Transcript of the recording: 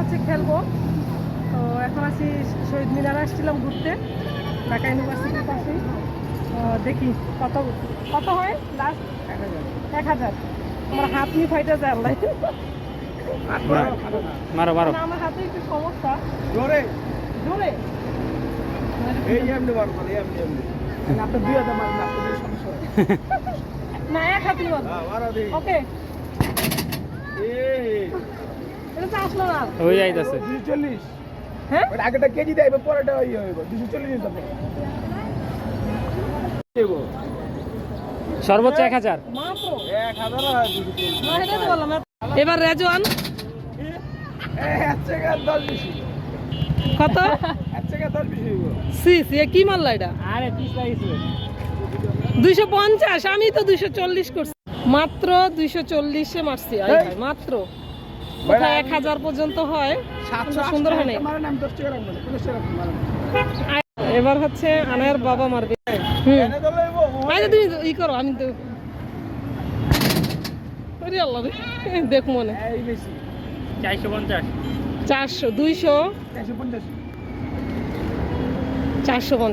হচ্ছে খেলবো। তো এখন আছি শহীদ মিনার, আসছিলাম ঘুরতে ঢাকা ইউনিভার্সিটির পাশেই। দেখি কত কত হয় লাস্ট। 1000। আমার হাত নিয়ে ফাইটা যায় আল্লাহ। মারো মারো। না, আমার হাতে একটু সমস্যা। জোরে জোরে এই এমনি বার করে এমনি এমনি আপনি 2000 মারেন, আপনাদের সমস্যা হয় না, এক হাতেই মারবো। হ্যাঁ মারা দেই। ওকে, এই এটা তো আসলো না। ওই আইতাছে 240। হ্যাঁ, ওই আগেটা কেজি দেয়, পরেটা ওই হইব 240 টাকা দেব। সর্বোচ্চ 1000। মাত্র 1000 আর 240। না, এটা তো বললাম। এবার রেজওয়ান এর থেকে 10 বেশি। কত? এর থেকে 10 বেশি হইব। সি সি কি মারলা এটা? আরে 30 লাগিছে। 250, আমি তো 240 করছি। মাত্র 240-এ মারছি। আই ভাই, মাত্র কোথায় 1000 পর্যন্ত হয়। 700 সুন্দর হয় নাই। মারেন, আমি 10 টাকা রাখবো না, 50 টাকা মারেন। এবার হচ্ছে আনায়ার বাবা মারবে। হুম, এনে তো লইব। আচ্ছা তুমি ই করো, আমি তো আরে আল্লাহ রে, দেখ মনে। এই বেশি 450। 400, 200, 150। 450।